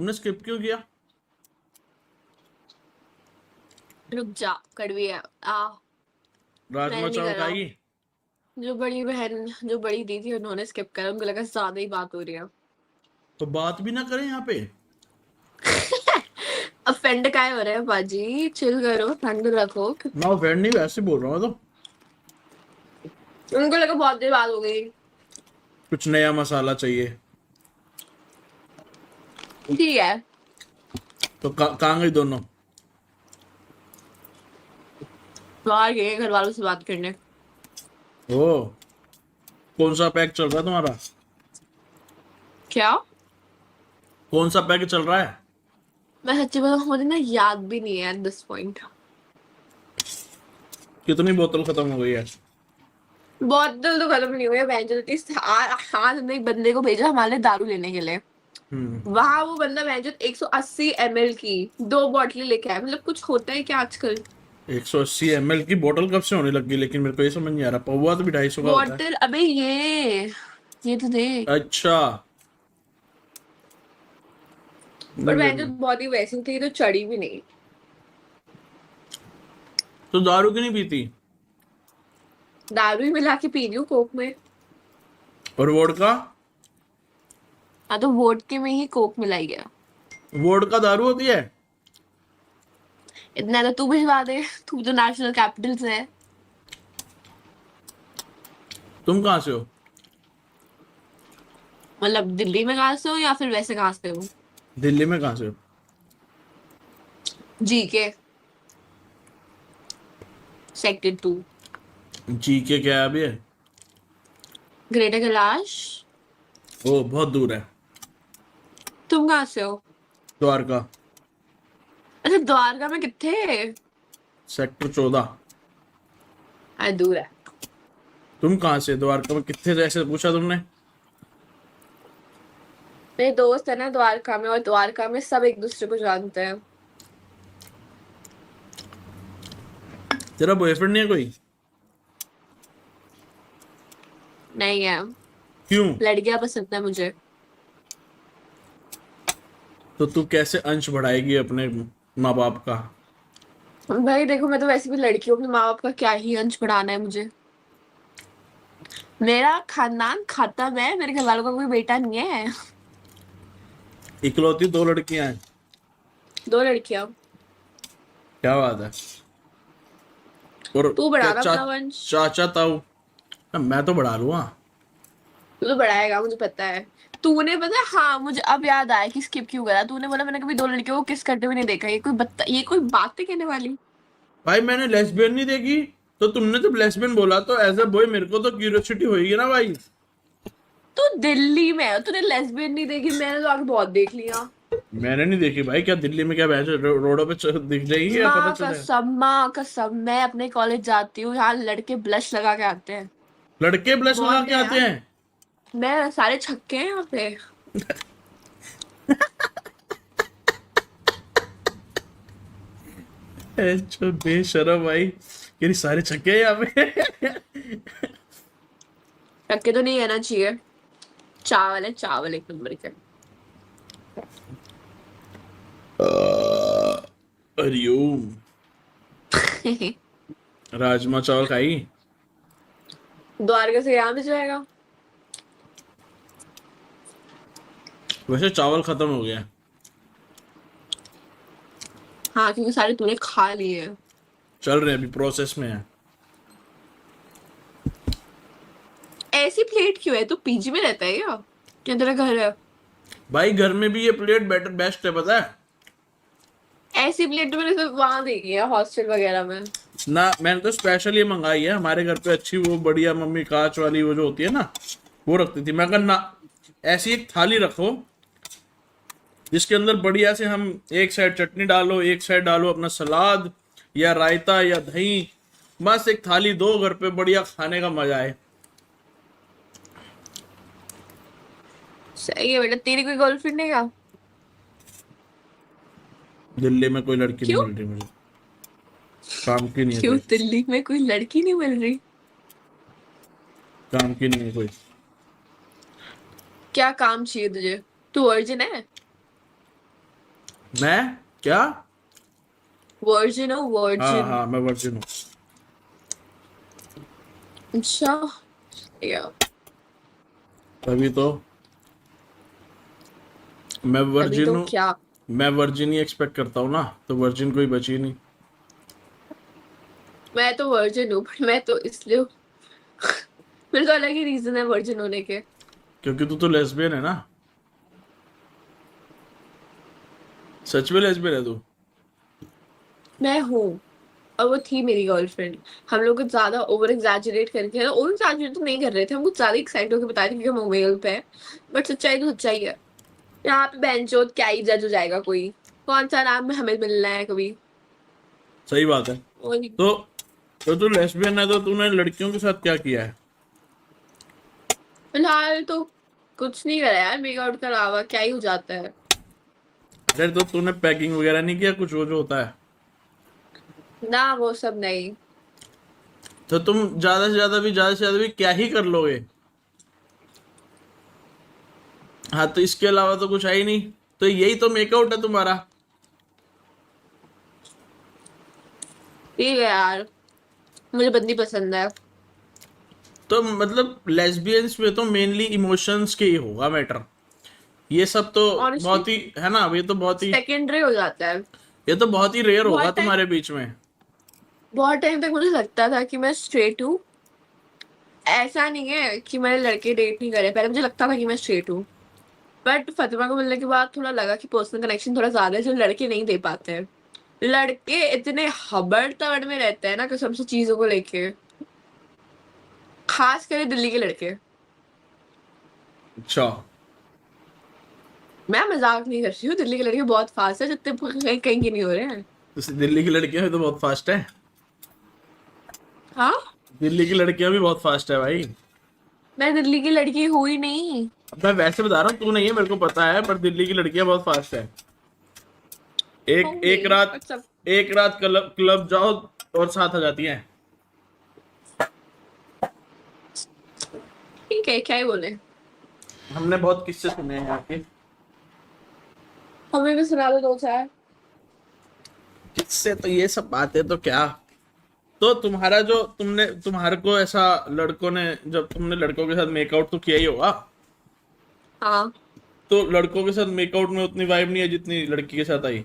तुमने स्किप क्यों किया? रुक जा, कड़वी है। राजमा मैंने नहीं चावल करा। खाएगी? जो बड़ी बहन, जो बड़ी दी थी, उन्होंने स्किप करा। उनको लगा ज्यादा ही बात हो रही है। तो बात भी ना करें यहाँ पे। ऑफेंड काहे हो रहे हैं बाजी? चिल करो, ठंड रखो। मैं ऑफेंड नहीं, वैसे बोल रहा हूँ। तो उनको लगा बहुत देर बात हो गई। कुछ नया मसाला चाहिए। ठीक है। तो कहाँ गई दोनों? बाहर गए घर वालों से बात करने। ओ, कौन सा पैक चल रहा है तुम्हारा? क्या? कौन सा पैक चल रहा है? मैं सच्ची बताऊं, मुझे ना याद भी नहीं है एट दिस पॉइंट। कितनी बोतल खत्म हो गई है? बोतल तो खत्म नहीं हुई है बहन चोद। आज हमने एक बंदे को भेजा हमारे लिए दारू लेने के लिए। वहां वो बंदा बहन चोद 180 ml की 2 बोतलें लेके आया। मतलब कुछ होता है क्या आजकल? 180 ml की बोतल कब से होने लगी? लेकिन मेरे को ये समझ नहीं आ रहा। पौवा तो भी 250 का होता है। बोतल अबे ये तो देख। अच्छा। पर बहन चोद बहुत ही वैसी थी तो चढ़ी भी नहीं। तो दारू क्यों नहीं पीती? दारू ही मिला के पी रही हूँ कोक में। और वोडका? हाँ तो वोडके में ही कोक मिलाई गया। वोडका दारू होती है? इतना तो तू भिजवा दे। तू तो नेशनल कैपिटल से है। तुम कहाँ से हो? मतलब दिल्ली में कहाँ से हो या फिर वैसे कहाँ से हो? दिल्ली में कहाँ से हो? जी के सेक्टर 2। जी के क्या है अभी? ग्रेटर कैलाश। ओ, बहुत दूर है। तुम कहाँ से हो? द्वारका। अच्छा, द्वारका में कितने? सेक्टर 14। अरे दूर है। तुम कहाँ से? द्वारका में कितने से ऐसे पूछा तुमने? मेरे दोस्त है ना द्वारका में, और द्वारका में सब एक दूसरे को जानते हैं। तेरा बॉयफ्रेंड नहीं है कोई? नहीं है। क्यों? लड़कियां पसंद है मुझे। तो तू कैसे अंश बढ़ाएगी अपने माँ बाप का? भाई देखो, मैं तो वैसे भी लड़की हूँ। अपने माँ बाप का क्या ही अंश बढ़ाना है मुझे। मेरा खानदान खत्म है। मेरे घर वालों का कोई बेटा नहीं है। इकलौती 2 लड़कियां हैं? 2 लड़कियां। क्या बात है। और तू क्या बढ़ाना अपना वंश। चाचा ताऊ? मैं तो बढ़ा लूंगा। तू तो बढ़ाएगा, मुझे पता है। तूने पता है, हाँ मुझे अब याद आया कि स्किप क्यों करा। तूने बोला मैंने कभी 2 लड़कियों को किस करते हुए नहीं देखा। ये कोई बात है कहने वाली? भाई मैंने लेस्बियन नहीं देखी। तो तुमने जब लेस्बियन बोला तो एज अ बॉय मेरे को तो क्यूरियोसिटी होगी ना भाई। तू दिल्ली में है, तूने लेस्बियन नहीं देखी? मैंने तो आगे बहुत देख लिया। मैंने नहीं देखी भाई। क्या दिल्ली में क्या रोडों पे दिख जाएगी या पता चले? माँ कसम, मैं अपने कॉलेज जाती हूँ, यहाँ लड़के ब्लश लगा के आते हैं। लड़के ब्लश लगा मॉल के में आते यार, हैं? मैं सारे छक्के हैं यहाँ पे। अच्छा बेशरम भाई। ये सारे छक्के हैं यहाँ पे। छक्के तो नहीं रहना चाहिए। चावल है, चावल एक नंबर के। हरिओम। राजमा चावल खाई? द्वारका से यहाँ भी जाएगा। वैसे चावल खत्म हो गया। हाँ क्योंकि सारे तूने खा लिए। चल रहे, अभी प्रोसेस में है। ऐसी प्लेट क्यों है? तू पीजी में रहता है क्या तेरा घर है? भाई घर में भी ये प्लेट बेटर बेस्ट है, पता है? ऐसी प्लेट तो मैंने सिर्फ वहां देखी है, हॉस्टल वगैरह में। ना, मैंने तो स्पेशल ये मंगाई है हमारे घर पे। अच्छी वो बढ़िया मम्मी कांच वाली वो जो होती है ना, वो रखती थी। मैं कहा ना, ऐसी एक थाली रखो जिसके अंदर बढ़िया से हम एक साइड चटनी डालो, एक साइड डालो अपना सलाद या रायता या दही। बस एक थाली दो घर पे, बढ़िया खाने का मजा है। सही है बेटा। तेरी कोई गर्लफ्रेंड है क्या? दिल्ली में कोई लड़की नहीं क्यों? मिल रही मुझे। काम की नहीं है क्यों कोई। दिल्ली में कोई लड़की नहीं मिल रही? काम की नहीं है कोई। क्या काम चाहिए तुझे? तू वर्जिन है? मैं क्या? वर्जिन हो, हाँ वर्जिन। हाँ, मैं वर्जिन हूँ। अच्छा, या तभी तो मैं अभी वर्जिन तो हूँ। क्या। मैं वर्जिन ही एक्सपेक्ट करता हूँ ना, तो वर्जिन कोई बची नहीं। मैं तो वर्जिन हूँ, बट मैं तो इसलिए मेरे तो अलग ही रीजन है वर्जिन होने के। क्योंकि तू तो लेस्बियन है ना। सच में लेस्बियन है तू? मैं हूँ, और वो थी मेरी गर्लफ्रेंड। हम लोग कुछ ज्यादा ओवर एग्जैजरेट करके, ओवर एग्जैजरेट तो नहीं कर रहे थे, हम कुछ ज्यादा एक्साइट होकर बता रहे थे कि हम मेल पे है। बट सच्चाई तो सच्चाई है। यहाँ पे बेंचोद क्या ही जज हो जाएगा कोई। कौन सा नाम में हमें मिलना है कभी। सही बात है। और तो तू लेस्बियन है, तो तूने लड़कियों के साथ क्या किया है? फिलहाल तो कुछ नहीं करा यार, मेकआउट के अलावा क्या ही हो जाता है। अरे तो तूने पैकिंग वगैरह नहीं किया, कुछ वो जो होता है? ना वो सब नहीं। तो तुम ज्यादा से ज्यादा भी क्या ही कर लोगे? हाँ, तो इसके अलावा तो कुछ है ही नहीं। तो यही तो मेकआउट है तुम्हारा। ठीक है यार, मुझे बंदी पसंद है। तो मतलब लेस्बियंस में तो मेनली इमोशंस के ही होगा मैटर। ये सब तो ऑनेस्टली बहुत ही है ना, ये तो बहुत ही, सेकेंडरी हो जाता है। ये तो बहुत ही रेयर होगा बहुत टाइम तुम्हारे बीच में। बहुत टाइम तक मुझे लगता था कि मैं स्ट्रेट हूँ। ऐसा नहीं है कि मैंने लड़के डेट नहीं करे, पहले मुझे लगता था कि मैं स्ट्रेट हूँ। बट फातिमा को मिलने के बाद थोड़ा लगा कि पर्सनल कनेक्शन थोड़ा ज्यादा है जो लड़के नहीं दे पाते हैं। लड़के इतने हबड़ तबड़ में रहते हैं ना कसम से चीजों को लेके। खास कर दिल्ली के लड़के। अच्छा। मैं मजाक नहीं कर रही हूँ, दिल्ली के लड़के बहुत फास्ट है, जितने कहीं कहीं के नहीं हो रहे हैं। तो दिल्ली की लड़कियां भी तो बहुत फास्ट है। हाँ, दिल्ली की लड़कियां भी बहुत फास्ट है भाई। मैं दिल्ली की लड़की हुई नहीं। अब मैं वैसे बता रहा हूँ, तू नहीं है मेरे को पता है, पर दिल्ली की लड़कियां बहुत फास्ट है। एक होंगी, एक रात, बट सब एक रात क्लब क्लब जाओ और साथ आ जाती हैं। ठीक है, क्या ही बोले। हमने बहुत किस्से सुने हैं यहाँ के। हमें भी सुना दो दो चार। किस्से तो ये सब बातें तो क्या। तो तुम्हारा जो तुमने तुम्हारे को ऐसा, लड़कों ने, जब तुमने लड़कों के साथ मेकआउट तो किया ही होगा, हाँ, तो लड़कों के साथ मेकआउट में उतनी वाइब नहीं है जितनी लड़की के साथ आई।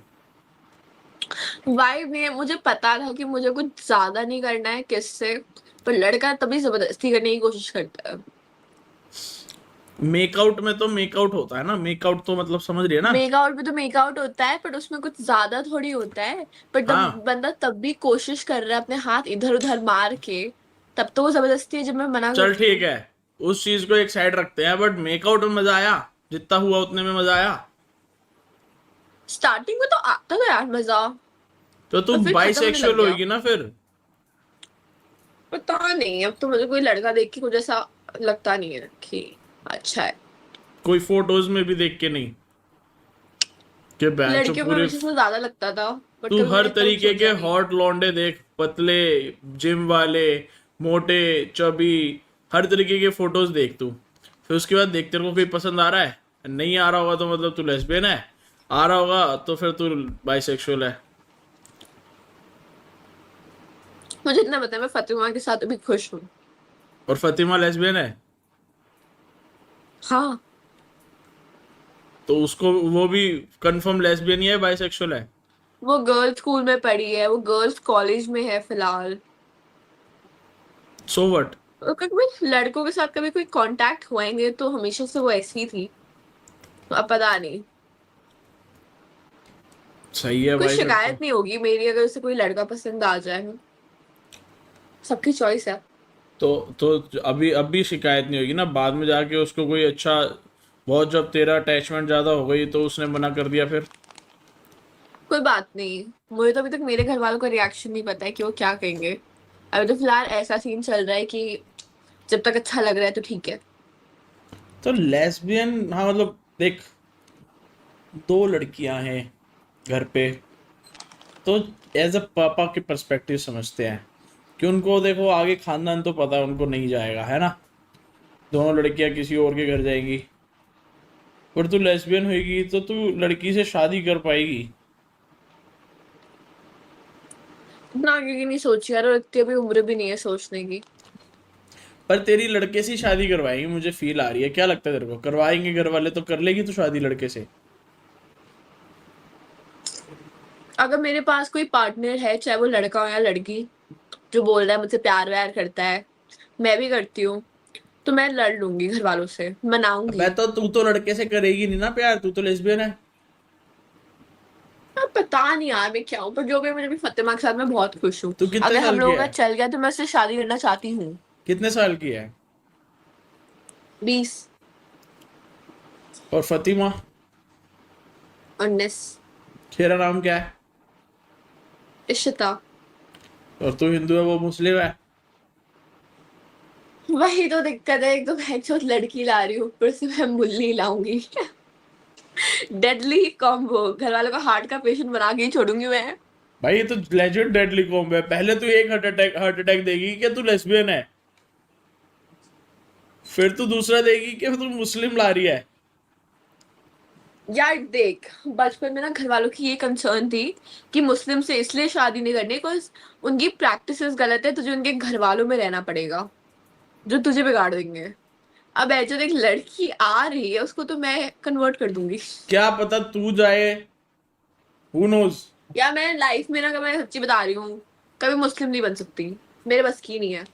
वाइब नहीं है, मुझे पता था कि मुझे कुछ ज्यादा नहीं करना है किससे। पर लड़का तभी जबरदस्ती करने की कोशिश करता है। मेकआउट में तो मेकआउट होता है ना, मेकआउट तो मतलब समझ रही है ना। मेकआउट भी तो मेकआउट होता है, बट उसमें कुछ ज्यादा थोड़ी होता है। पर तब हाँ, बंदा तब भी कोशिश कर रहा है अपने हाथ इधर उधर मार के। तब तो वो जबरदस्ती है जब मैं मना चल करती ठीक हूँ। है, उस चीज को एक साइड रखते हैं, बट मेकआउट में मजा आया? जितना हुआ उतने में मजा आया? स्टार्टिंग में तो आता था यार मजा। तो तू पर फिर खत्म होने लग बाइसेक्सुअल गया। होगी ना फिर? पता नहीं, अब तो मुझे कोई लड़का देख के कुछ ऐसा लगता नहीं है कि अच्छा है। कोई फोटोज में भी देख के नहीं कि बैंचो लड़कियों में पूरे। हमेशा से ज्यादा लगता था। बट तू कभी हर मैंने इतना कुछ तरीके के सोचा नहीं। हॉट लौंडे देख, पतले, जिम वाले, मोटे, चबी, हर तरीके के फोटोज देख तू। फिर उसके बाद देख, तेरे को कोई पसंद आ रहा है? नहीं आ रहा होगा तो मतलब तू लेस्बियन है। आ रहा होगा तो फिर तू बाइसेक्सुअल है। मुझे इतना पता है, मैं फातिमा के साथ अभी खुश हूँ। और फतिमा लेस्बियन है? हाँ, तो उसको, वो भी कंफर्म लेस्बियन ही है, बाइसेक्सुअल है? वो गर्ल्स स्कूल में पढ़ी है, वो गर्ल्स कॉलेज में है फिलहाल। So what. और कभी लड़कों के साथ कभी कोई कांटेक्ट हुआ ही नहीं, तो हमेशा से वो ऐसी ही थी। तो अब पता नहीं। सही है कोई भाई फिर तो। शिकायत नहीं होगी मेरी अगर उसे कोई लड़का पसंद आ जाए। सबकी चॉइस है। तो अभी अभी शिकायत नहीं होगी ना, बाद में जाके उसको कोई अच्छा, बहुत जब तेरा अटैचमेंट ज्यादा हो गई तो उसने मना कर दिया फिर? कोई बात नहीं। मुझे तो अभी तक मेरे घर वालों का रिएक्शन नहीं पता है कि वो क्या कहेंगे। अभी तो फिलहाल ऐसा सीन चल रहा है कि जब तक अच्छा लग रहा है तो ठीक है। तो लेस्बियन, हाँ मतलब देख, दो लड़कियां हैं घर पे, तो एज अ पापा के पर्सपेक्टिव समझते हैं कि उनको देखो आगे खानदान तो पता है उनको नहीं जाएगा, है ना। दोनों लड़कियां किसी और के घर जाएंगी, और तू लेस्बियन होगी तो तू लड़की से शादी कर पाएगी? इतना आगे की नहीं सोची यार, और इतनी अभी उम्र भी नहीं है सोचने की। पर तेरी लड़के से ही शादी करवाएंगे, मुझे फील आ रही है। क्या लगता है तेरे को, करवाएंगे घर वाले तो? कर लेगी तू शादी लड़के से? अगर मेरे पास कोई पार्टनर है, चाहे वो लड़का हो या लड़की, जो बोल रहा है मुझसे प्यार व्यार करता है, मैं भी करती हूँ, तो मैं लड़ लूंगी घर वालों से, अबे मनाऊंगी। तो तू तो लड़के से करेगी नहीं ना प्यार, तू तो लेस्बियन है। अब पता नहीं यार मैं क्या हूँ, पर जो भी मुझे भी फतेमा के साथ मैं बहुत खुश हूँ। तू कितने अगर हम साल की लोगों है? का चल गया तो मैं उससे शादी करना चाहती हूँ। कितने साल की है? 20। और फतिमा? 19। तेरा नाम क्या है? इशिता। और तू हिंदू है, वो मुस्लिम है? वही तो दिक्कत है, एक तो मैं जो लड़की ला रही हूँ, ऊपर से मैं मुल्ली लाऊंगी। डेडली कॉम्बो, घर वालों का हार्ट का पेशेंट बना के ही छोड़ूंगी मैं। भाई ये तो लेजेंड डेडली कॉम्बो है। पहले तू एक हार्ट अटैक देगी कि तू लेस्बियन है, फिर तू दूसरा देगी कि तू मुस्लिम ला रही है। यार देख, बचपन में ना घर वालों की ये कंसर्न थी कि मुस्लिम से इसलिए शादी नहीं करनी, बिकॉज उनकी प्रैक्टिसेस गलत है, तुझे उनके घर वालों में रहना पड़ेगा, जो तुझे बिगाड़ देंगे। अब ऐसे एक लड़की आ रही है, उसको तो मैं कन्वर्ट कर दूंगी। क्या पता तू जाए, हु नोज। या मैं लाइफ में ना, कभी, मैं सच्ची बता रही हूँ, कभी मुस्लिम नहीं बन सकती, मेरे बस की नहीं है।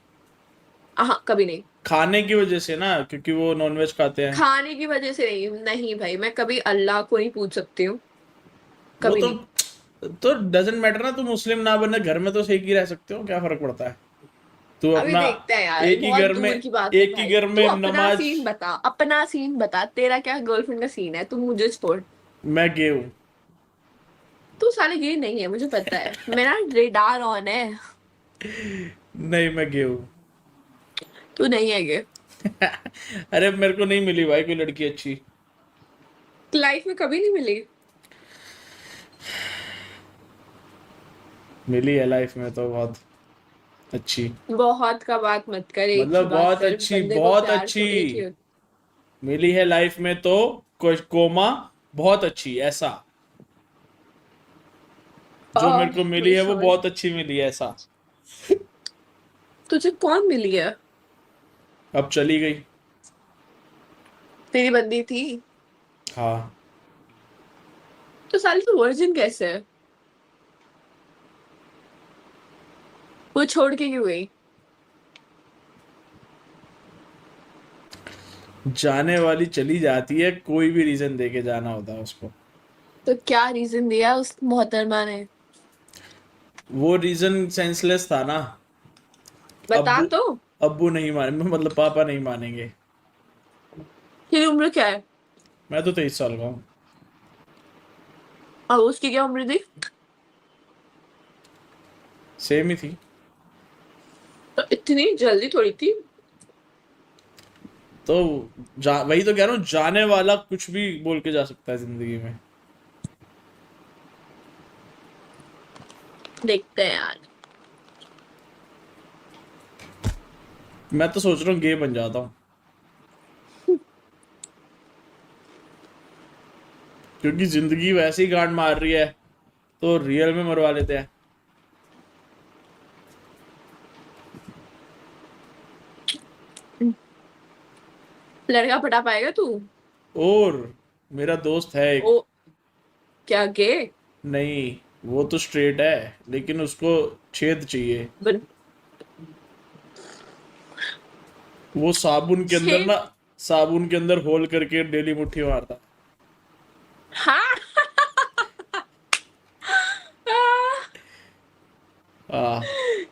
हाँ, कभी नहीं। खाने की वजह से ना, क्योंकि वो नॉनवेज खाते हैं। खाने की वजह से नहीं, नहीं भाई, मैं कभी अल्लाह को नहीं पूछ सकती हूँ, वो कभी नहीं। तो डजेंट मैटर ना, तू मुस्लिम ना बने, घर में तो सेक ही रह सकते हो, क्या फर्क पड़ता है? तू अभी अपना देखते हैं यार, एक ही बहुत घर में दूर की बात है एक ही भाई। घर तू में अपना नमाज। सीन बता, अपना सीन बता, तेरा क्या गर्लफ्रेंड का सीन है, तू मुझे छोड़। मैं गे हूँ। तू साले ये नहीं है, मुझे पता है, मेरा रेडार ऑन है। नहीं, मैं गे हूँ। तू नहीं है ये। अरे मेरे को नहीं मिली भाई कोई लड़की अच्छी। लाइफ में कभी नहीं मिली। मिली है लाइफ में तो बहुत अच्छी। बहुत का बात मत कर, एक ही मतलब बात बहुत कर, अच्छी, बंदे को बहुत प्यार अच्छी तो एक ही होता। मिली है लाइफ में तो। कोमा, बहुत अच्छी ऐसा। जो मेरे को मिली मैं है वो समझ। बहुत अच्छी मिली है ऐसा। तुझे कौन मिली है? अब चली गई। तेरी बंदी थी? हाँ। तो साली तू वर्जिन कैसे है? वो छोड़ के क्यों गई? जाने वाली चली जाती है, कोई भी रीजन दे के जाना होता है उसको। तो क्या रीजन दिया उस मोहतरमा ने? वो रीजन सेंसलेस था ना। बता अब्बू तो। अब्बू नहीं माने, मतलब पापा नहीं मानेंगे। तेरी उम्र क्या है? मैं तो 23 साल का हूँ। और उसकी क्या उम्र थी? सेम ही थी। तो इतनी जल्दी थोड़ी थी। तो वही तो कह रहा हूँ, जाने वाला कुछ भी बोल के जा सकता है जिंदगी में। देखते हैं यार। मैं तो सोच रहा हूँ गे बन जाता हूँ, क्योंकि जिंदगी वैसे ही गांड मार रही है, तो रियल में मरवा लेते हैं। लड़का पटा पाएगा तू? और मेरा दोस्त है एक। ओ, क्या गे? नहीं, वो तो स्ट्रेट है, लेकिन उसको छेद चाहिए। बन, वो साबुन के अंदर छेद? ना, साबुन के अंदर होल करके डेली मुट्ठी मारता। हाँ। हाँ।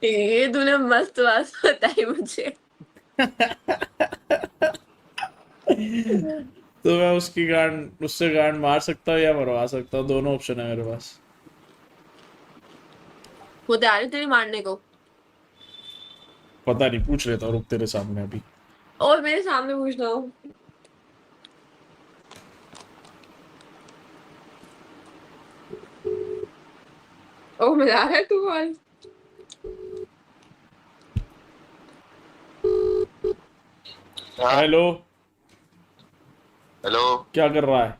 ये तूने मस्त बात बताई मुझे। तो मैं उसकी गांड, उससे गांड मार सकता हूँ या मरवा सकता हूँ, दोनों ऑप्शन है मेरे पास। वो तैयार है तेरी मारने को? पता नहीं, पूछ लेता हूँ, रुक तेरे सामने अभी। और मेरे सामने पूछ रहा हूँ? ओ, मजा है तू कॉल। हाँ। हेलो। हेलो। क्या कर रहा है?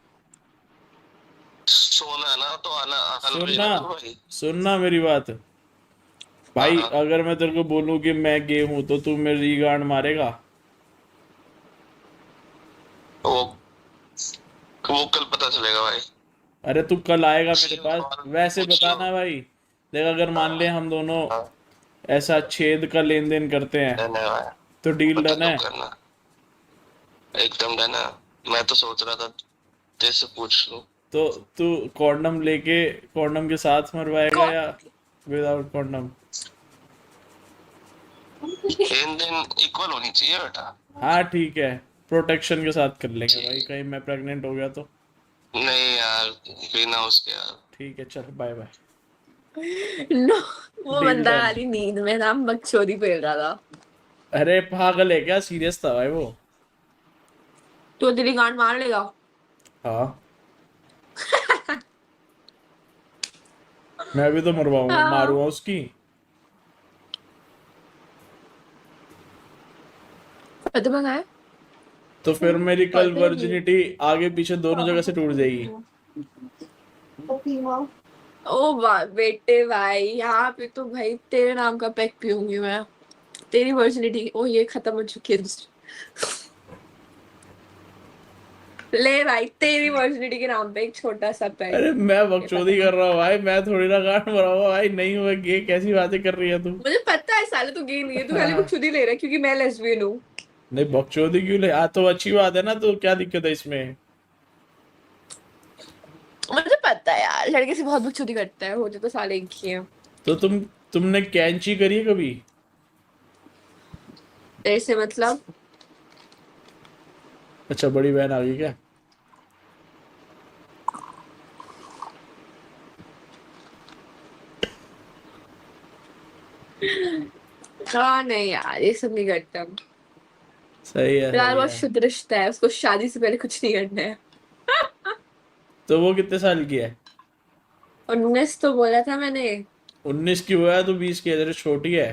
सोना है ना तो आना आना भी सुनना, ना करो भाई। सुनना मेरी बात हाँ भाई। हाँ। अगर मैं तेरे को बोलूं कि मैं गे हूं तो तू मेरी गांड मारेगा? वो वो कल पता चलेगा भाई। अरे तू कल आएगा मेरे चीन पास, और वैसे पूछ लो। बताना भाई। देख, अगर मान ले हाँ हम दोनों हाँ। ऐसा छेद का लेन देन करते हैं डन है भाई। तो डील पता डन कब है। करना? एकदम डन है। मैं तो सोच रहा था तेरे से पूछ लूं। तो तू कॉन्डम लेके, कॉन्डम के साथ मरवाएगा कौन? या विदाउट कॉन्डम? लेन देन इक्वल होनी चाहिए बेटा। हाँ ठीक है, प्रोटेक्शन के साथ कर लेंगे भाई, ठीक। कहीं मैं प्रेग्नेंट हो गया तो। नहीं यार, बिना उसके यार। ठीक है, चल बाय बाय। नो, वो डील बंदा डन। खाली नींद में था, बकचोदी पेल रहा था। अरे पागल है क्या? सीरियस था भाई वो। तो तेरी गांड मार लेगा। हाँ, मैं भी तो मरवाऊंगा, हाँ। मारूंगा उसकी। प्रतिभा कहाँ है? तो फिर मेरी कल पता ही नहीं। वर्जिनिटी आगे पीछे दोनों जगह से टूट जाएगी। ओ वाह बेटे भाई, यहाँ पे तो भाई तेरे नाम का पैक पीऊंगी मैं। तेरी वर्जिनिटी ओ ये खत्म हो चुकी है दूसरी। ले भाई, तेरी वर्जिनिटी के नाम पे एक छोटा सा पैक। अरे मैं ये बकचोदी पता। कर रहा हूँ भाई, मैं थोड़ी ना गांड मराऊंगा भाई, नहीं हुआ गे, कैसी बातें कर रही है तू? मुझे पता है साले तू गे नहीं है, तू खाली हाँ। बकचोदी ले रहा है क्योंकि मैं लेस्बियन हूँ। नहीं, बकचोदी क्यों ले? तो अच्छी बात है ना, तो क्या दिक्कत है इसमें? मुझे पता है यार, लड़के से बहुत बकचोदी करता है, होते तो साले एक ही हैं। तो तुमने कैंची करी है कभी? तेरे से मतलब? अच्छा, बड़ी बहन आ गई क्या? हाँ नहीं यार, ये सब नहीं करता। सही है, यार सही बहुत है। शुद्ध रिश्ता है, उसको शादी से पहले कुछ नहीं करना है। तो वो कितने साल की है? 19 तो बोला था मैंने। 19 की हुआ है तो 20 की है, तेरे छोटी है।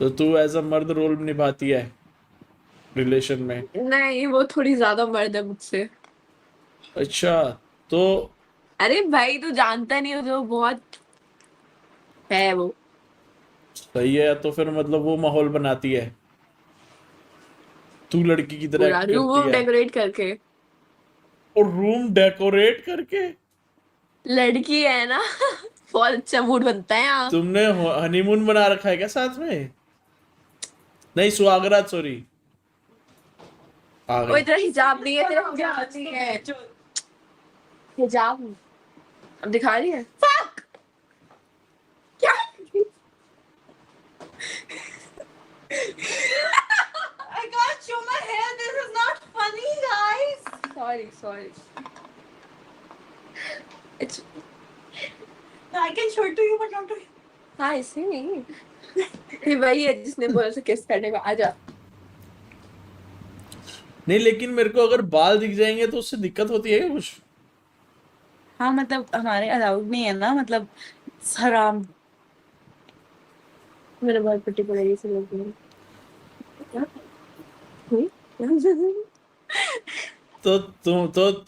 तो तू एज अ मर्द रोल निभाती है रिलेशन में। नहीं, वो थोड़ी ज्यादा मर्द है मुझसे। अच्छा। तो अरे भाई तू जानता नहीं हो, जो बहुत है वो। सही है, तो फिर मतलब वो माहौल बनाती है, तू लड़की की तरह पूरा एक्ट रूम करती वूम है। डेकोरेट करके। और रूम डेकोरेट करके? लड़की है ना। बहुत अच्छा मूड बनता है यहाँ। तुमने हनीमून बना रखा है क्या साथ में? नहीं, सुहागरात, सॉरी। आ ओ गई। इतना हिजाब नहीं है, तेरा हिजाब नहीं है जो। हिजाब अब दिखा रही है। Fuck! क्या? I can't show my hair. This is not funny, guys. Sorry, sorry. It's I can show it to you, but not to you. हाँ इसे नहीं। ये वही है जिसने बोला था किस करने को, आजा। नहीं, लेकिन मेरे को अगर बाल दिख जाएंगे तो उससे दिक्कत होती है क्या कुछ? हाँ मतलब हमारे अलाउड नहीं है ना, मतलब हराम। मेरे बहुत पिट्टी पड़ेगी से लोग। क्या हुई?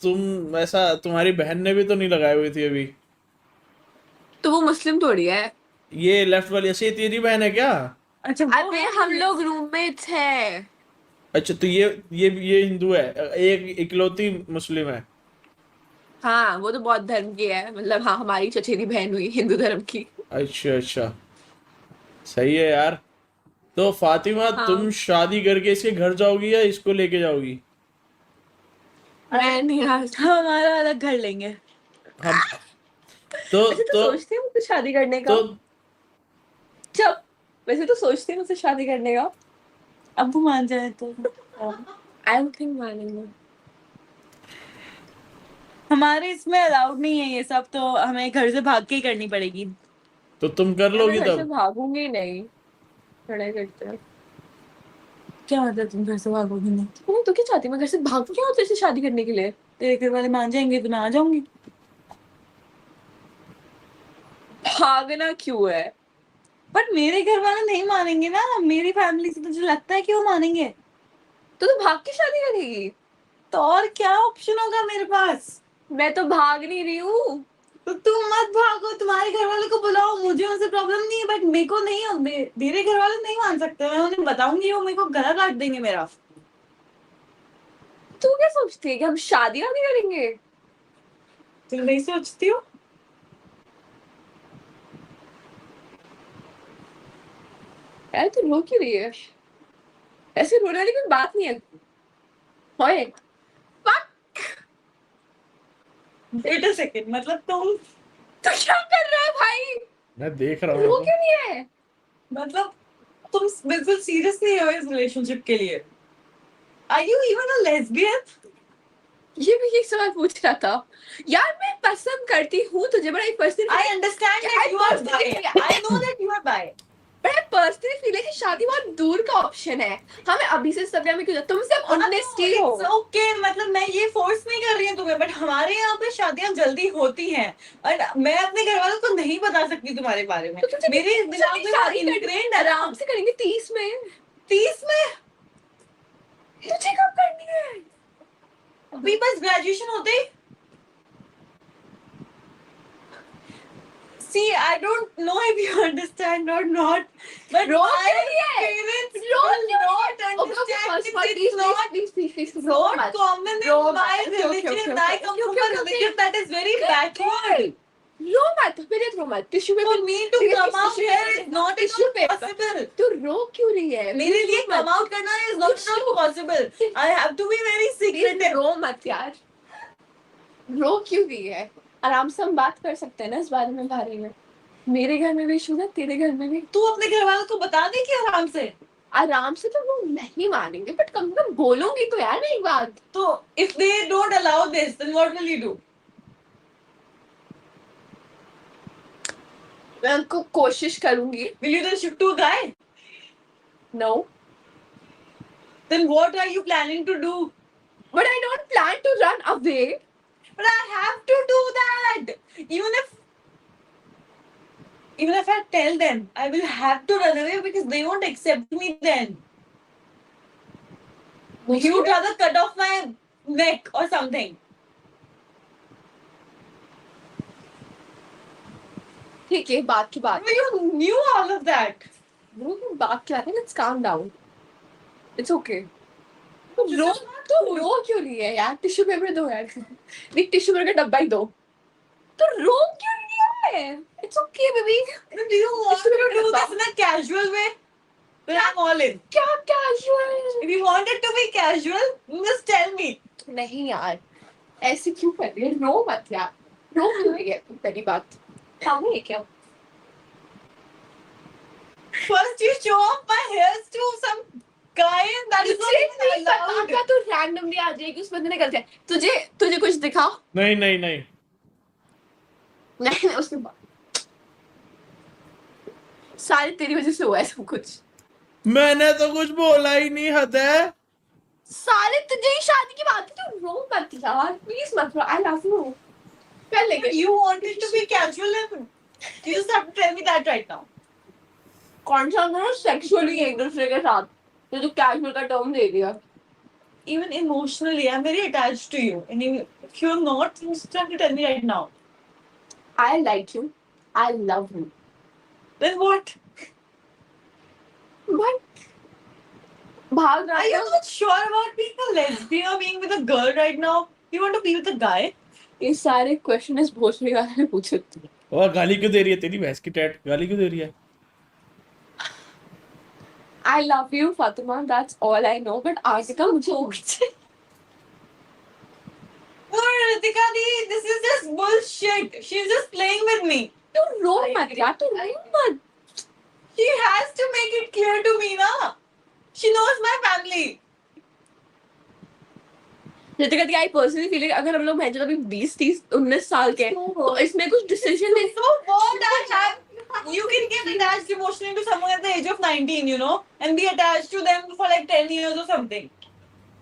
तुम ऐसा, तुम्हारी बहन ने भी तो नहीं लगाई हुई थी अभी? तो वो मुस्लिम थोड़ी है। ये लेफ्ट वाली ऐसे तेरी बहन है क्या? अच्छा वो अबे है हम लोग रूममेट्स हैं। अच्छा, तो ये हिंदू है, एक इकलौती मुस्लिम है। हाँ वो तो बौद्ध धर्म की है, मतलब हाँ हमारी चचेरी बहन हुई हिंदू धर्म की। अच्छा अच्छा, सही है यार। तो फातिमा, तुम हाँ। शादी करके इसके घर जाओगी या इसको लेके जाओगी? मैं नहीं आज। हम हमारा अलग घर लेंगे। हम तो वैसे तो तो सोचती है मुझसे शादी करने तो का। जब वैसे तो सोचती है मुझसे शादी करने का। अब्बू मान जाए तो। आई डोंट थिंक मानेंगे। हमारे इसमें अलाउड नहीं है ये सब, तो हमें घर से भाग के ही करनी पड़ेगी। तो तुम कर यार मैं लोगी घर से तब? भागूंगी नहीं। लड़ाई करते हैं। क्या मतलब तुम घर से भागोगी नहीं? तो क्या चाहती है, मैं घर से भाग क्यों तेरे से शादी करने के लिए? तेरे घर वाले मान जाएंगे तो मैं आ जाऊंगी। भागना क्यों है? बट मेरे घर वाले नहीं मानेंगे ना, मेरी फैमिली से तुझे लगता है कि वो मानेंगे? तो तू भाग के शादी करेगी? तो और क्या ऑप्शन होगा मेरे पास? मैं तो भाग नहीं रही हूँ। तो तुम मत भागो, तुम्हारे घर वालों को बुलाओ, मुझे उनसे प्रॉब्लम नहीं है, बट मेरे को नहीं, मेरे घर वाले नहीं मान सकते, मैं उन्हें बताऊंगी, वो मेरे को गला काट देंगे मेरा। तू क्या सोचती है कि हम शादी वादी करेंगे? तुम नहीं सोचती हो? यार तू रो क्यों रही है? ऐसे रोने वाली कोई बात नहीं है। ओए fuck! वेट अ सेकंड, मतलब तुम, तू क्या कर रहा है भाई? मैं देख रहा रो हूँ। क्यों नहीं है? मतलब तुम बिल्कुल सीरियस नहीं हो इस रिलेशनशिप के लिए? Are you even a lesbian? ये भी एक सवाल पूछ रहा था। यार मैं पसंद करती हूँ तुझे, बड़ा एक person I understand that you are bi. I know that you are bi. बड़ा पर्सनली फील है कि शादी बहुत दूर का ऑप्शन है। हमें अभी से सब में क्यों? तुम सब ऑनेस्टी हो। It's okay, मतलब मैं ये फोर्स नहीं कर रही हूँ तुम्हें, बट हमारे यहाँ पे शादियाँ जल्दी होती हैं और मैं अपने घर वालों को नहीं बता सकती तुम्हारे बारे में। तो तुझे मेरे दिमाग में शादी इनग्रेन्ड है। आराम से करेंगे 30 में। 30 में? तुझे कब करनी है? अभी बस ग्रेजुएशन होते ही। See, I don't know if you understand or not, but row my क्यों रही है? parents रो will क्यों not रही है? understand Okay, if it's not not common in my religion, and I come from a religion that is very backward. रो मत, मेरे रो मत। Tissue For paper me to come out here is not at tissue all paper. possible. तू रो क्यों रही है? मेरे लिए come out करना is not at all possible. I have to be very secretive. रो मत यार। रो क्यों रही है? आराम से हम बात कर सकते हैं ना इस बारे में बारे में। मेरे घर में भी इशू है, तेरे घर में भी। तू अपने घर वालों को बता दे कि आराम से। आराम से तो वो नहीं मानेंगे, बट कम से कम बोलूंगी तो यार मैं एक बात। तो if they don't allow this, then what will you do? मैं उनको कोशिश करूंगी। Will you then shift to a guy? No, Then what are you planning to do? but I don't plan to run away. But I have to do that. Even if I tell them, I will have to run away because they won't accept me then. He would rather cut off my neck or something. ठीक है, बात की बात। You knew all of that. बात क्या है? Let's calm down. It's okay. तो रो क्यों रही है यार? टिश्यू पेपर दो यार। देख टिश्यू पेपर का डब्बा ही दो। तो रो क्यों रही है? It's okay baby. Do you want to do this in a casual way? Then I'm all in. क्या casual? If you want it to be casual, just tell me. नहीं यार, ऐसे क्यों कर रही है? रो मत यार। रो क्यों रही है? पहली बात सामने है क्या? First you show off my hairs to some guy and that is not तुझे even नहीं पता allowed. क्या? तू रैंडमली आ जाएगी उस बंदे ने गलती है। तुझे कुछ दिखा? नहीं नहीं नहीं नहीं उसके बाद सारी तेरी वजह से हुआ है सब कुछ। मैंने तो कुछ बोला ही नहीं। हद है। सारे तुझे ही शादी की बात है। तू रो मत यार, प्लीज मत रो। I love you. कर लेंगे। You want it to be casual and you just have to tell me that right now. कौन सा ना सेक्सुअली एक दूसरे के साथ तो तू कैजुअल का टर्म दे दिया। Even emotionally, I'm very attached to you. And if you're not, you just have to tell me right now. I like you. I love you. Then what? But भाग रहा Are you है। not sure about being a lesbian or being with a girl right now? You want to be with a guy? ये सारे question इस भोसड़ी वाले ने पूछे थे। और गाली क्यों दे रही है? तेरी भैंस की टैट गाली क्यों दे रही है? I love you, Fatima. That's all I know. But आगे का मुझे कुछ No, Ritika di, this is just bullshit. She's just playing with me. तू रो मत यार, तू रो मत। She has to make it clear to me, na? She knows my family. Ritika the, I personally feel अगर हम लोग भैंस अभी 20, 30, 19 साल के हैं, तो इसमें कुछ डिसीजन ले। So what I have, you can get attached emotionally to someone at the age of 19, you know, and be attached to them for like 10 years or something.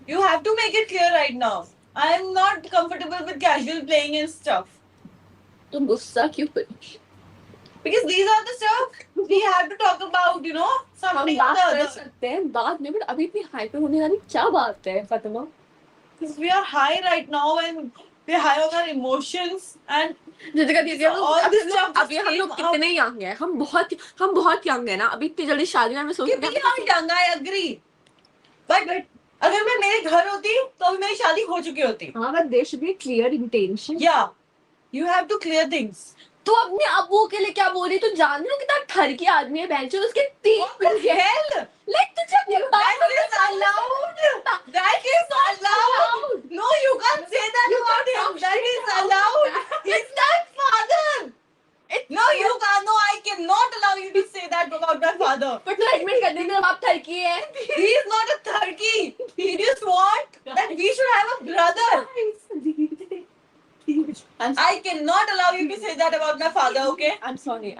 You have to make it clear right now. I am not comfortable with casual playing and stuff. तुम गुस्सा क्यों करी? Because these are the stuff we have to talk about, you know, हम something or बात the कर other. सकते हैं बाद में, बट अभी इतनी हाइपर होने वाली क्या बात है Fatima? Because we are high right now and we're high on our emotions and जितिका दीदी हम All अभी this हम stuff लोग अभी just हम लोग came up. कितने यंग हैं हम बहुत यंग है ना अभी इतनी जल्दी शादी में सोच कि we are young, I agree. But अगर मैं मेरे घर होती तो अभी मेरी शादी हो चुकी होती. हाँ but there should be a clear intention Yeah, you have to clear things. तो अपने अबू के लिए क्या बोल रही है? तू जान रही हो कितना ठरकी आदमी है बहनचोद उसके What the 3 hell? लाइक तुझे अपनी बात That is allowed. That is allowed. No, you can't say that about him. That is allowed. He's not father. No, you can't. No, I cannot allow you to say that about my father. पर तू admit कर दे मेरा बाप ठरकी है He is not a turkey. He just want that we should have a brother. I cannot allow you to say that about my father, okay? I'm sorry.